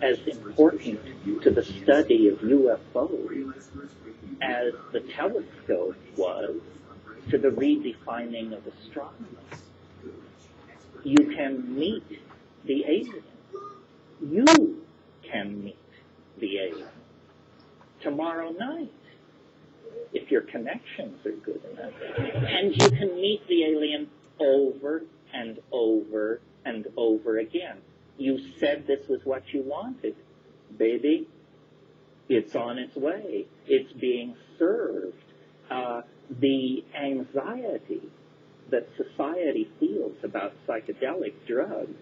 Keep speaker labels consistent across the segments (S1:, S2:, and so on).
S1: as important to the study of UFOs as the telescope was to the redefining of astronomy. You can meet the alien. You can meet the alien tomorrow night, if your connections are good enough. And you can meet the alien over and over and over again. You said this was what you wanted. Baby, it's on its way. It's being served. The anxiety that society feels about psychedelic drugs,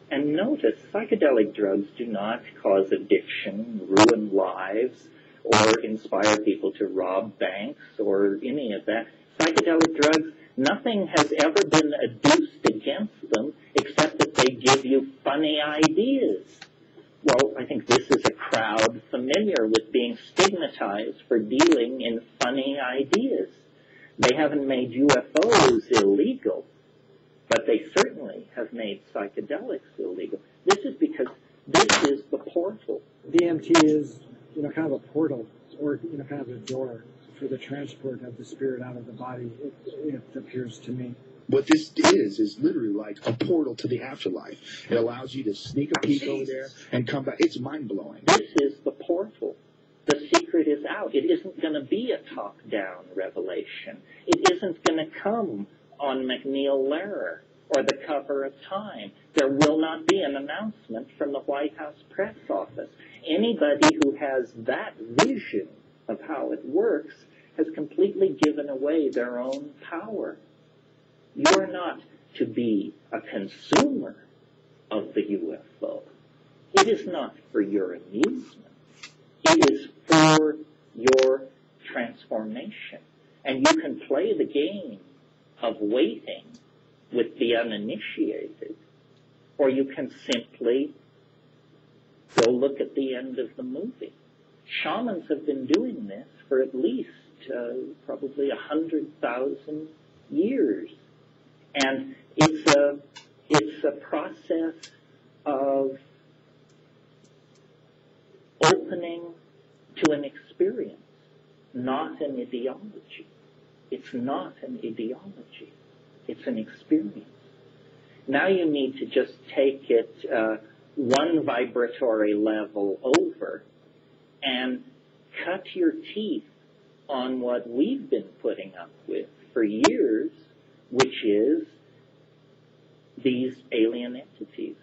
S1: and notice, psychedelic drugs do not cause addiction, ruin lives, or inspire people to rob banks, or any of that. Psychedelic drugs, nothing has ever been adduced against them except that they give you funny ideas. Well, I think this is a crowd familiar with being stigmatized for dealing in funny ideas. They haven't made UFOs illegal, but they certainly have made psychedelics illegal. This is because this is the portal.
S2: DMT is, kind of a portal, or, kind of a door for the transport of the spirit out of the body, it appears to me.
S3: What this is literally like a portal to the afterlife. It allows you to sneak a peek over there and come back. It's mind-blowing.
S1: This is the portal. The secret is out. It isn't going to be a top-down revelation. It isn't going to come on McNeil Lehrer or the cover of Time. There will not be an announcement from the White House press office. Anybody who has that vision of how it works has completely given away their own power. You're not to be a consumer of the UFO. It is not for your amusement. It is for your transformation. And you can play the game of waiting with the uninitiated, or you can simply go look at the end of the movie. Shamans have been doing this for at least probably 100,000 years. And it's a process of opening to an experience, not an ideology. It's not an ideology. It's an experience. Now you need to just take it one vibratory level over and cut your teeth on what we've been putting up with for years, which is these alien entities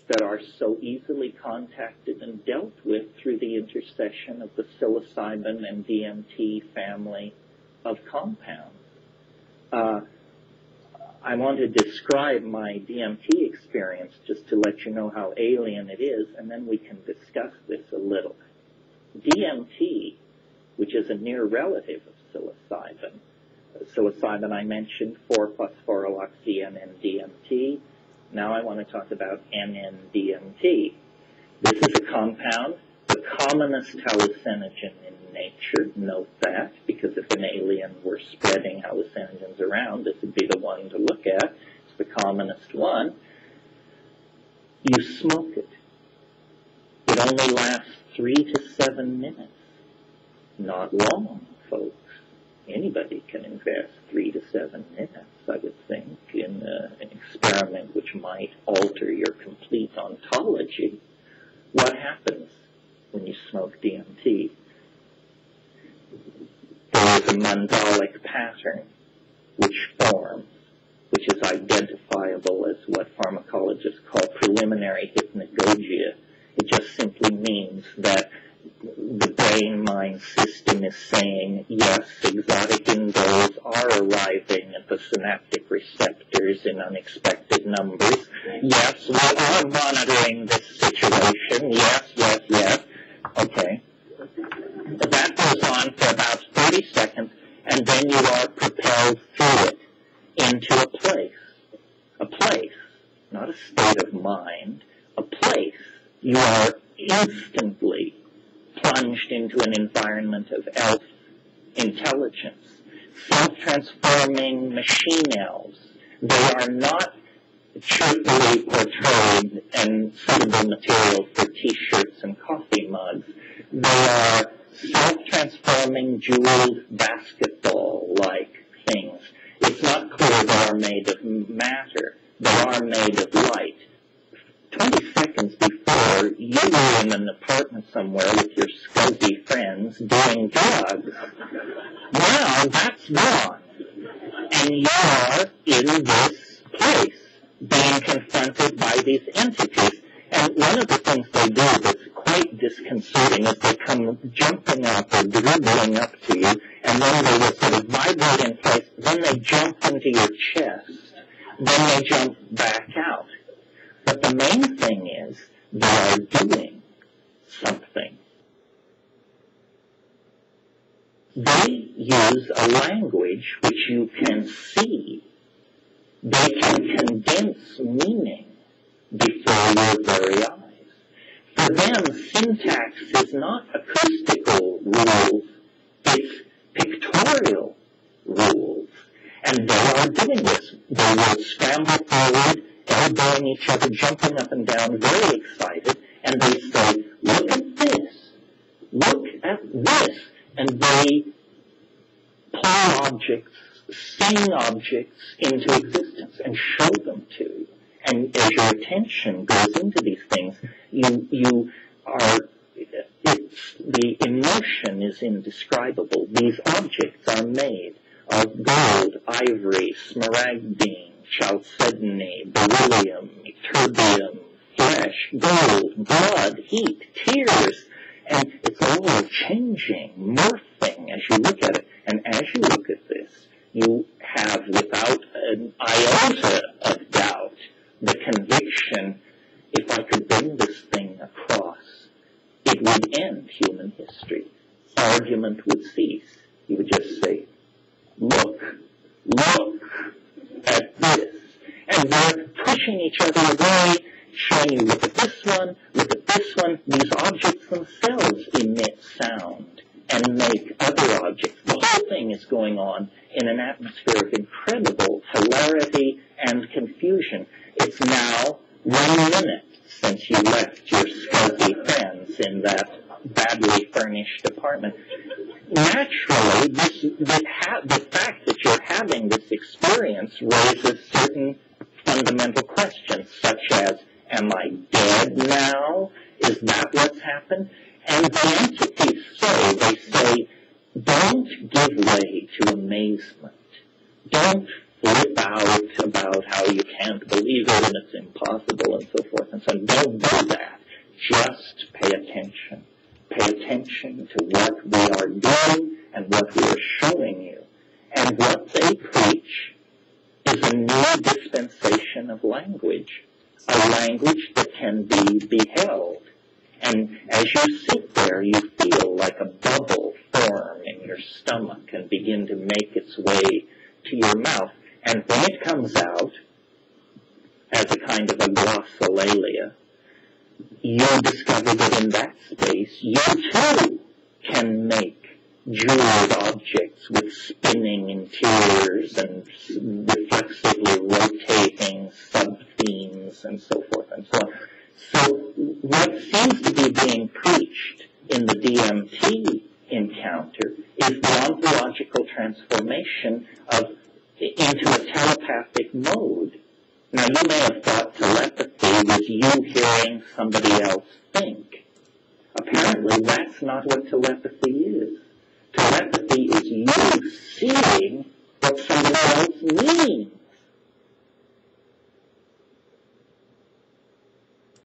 S1: that are so easily contacted and dealt with through the intercession of the psilocybin and DMT family of compounds. I want to describe my DMT experience just to let you know how alien it is, and then we can discuss this a little. DMT, which is a near relative of psilocybin, psilocybin I mentioned, 4-phosphoroxy-NN-DMT. Now I want to talk about NN-DMT. This is a compound, the commonest hallucinogen in nature. Note that, because if an alien were spreading hallucinogens around, this would be the one to look at. It's the commonest one. You smoke it. It only lasts 3 to 7 minutes. Not long, folks. Anybody can invest 3 to 7 minutes, I would think, in an experiment which might alter your complete ontology. What happens when you smoke DMT? There is a mandalic pattern which forms, which is identifiable as what pharmacologists call preliminary hypnagogia. It just simply means that the brain-mind system is saying, yes, exotic indels are arriving at the synaptic receptors in unexpected numbers. Yes, we are monitoring this situation. Yes, yes, yes. Okay. That goes on for about 30 seconds, and then you are propelled through it into a place. A place, not a state of mind, a place. You are instantly plunged into an environment of elf intelligence, self-transforming machine elves. They are not cheerfully portrayed and suitable material for T-shirts and coffee mugs. They are self-transforming jeweled basketball-like things. It's not clear they are made of matter. They are made of light. 20 seconds before, you were in an apartment somewhere with your scuzzy friends doing drugs. Now that's gone. And you are in this place being confronted by these entities. And one of the things they do that's quite disconcerting is they come jumping up or dribbling up to you, and then they will sort of vibrate in place, then they jump into your chest, then they jump back out. But the main thing is they are doing something. They use a language which you can see. They can condense meaning before your very eyes. For them, syntax is not acoustical rules, it's pictorial rules. And they are doing this. They will scramble forward, elbowing each other, jumping up and down, very excited, and they say, look at this, look at this. And they pull objects, sing objects into existence and show them to you. And as your attention goes into these things, the emotion is indescribable. These objects are made of gold, ivory, smaragdine, chalcedony, beryllium, terbium, flesh, gold, blood, heat, tears, and it's all changing, morphing as you look at it. And as you look at this, you have, without an iota of doubt, the conviction, if I could bring this thing across, it would end human history. Argument would cease. You would just say, look at this. And they're pushing each other away, showing you, look at this one, look at this one. These objects themselves emit sound and make other objects. The whole thing is going on in an atmosphere of incredible hilarity and confusion. It's now 1 minute since you left your scuzzy friends in that badly furnished apartment. Naturally, the fact that you're having this experience raises certain fundamental questions, such as, am I dead now? Is that what's happened? And the entities say, don't give way to amazement. Don't flip out about how you can't believe it and it's impossible and so forth and so on. Don't do that. Just pay attention. Pay attention to what we are doing and what we are showing you. And what they preach is a new dispensation of language, a language that can be beheld. And as you sit there, you feel like a bubble form in your stomach and begin to make its way to your mouth. And when it comes out as a kind of a glossolalia, you discover that in that space, you too can make jeweled objects with spinning interiors and reflexively rotating sub-themes and so forth and so on. So what seems to be being preached in the DMT encounter is the ontological transformation into a telepathic mode. Now, you may have thought telepathy was you hearing somebody else think. Apparently, that's not what telepathy is. Telepathy is you seeing what somebody else means.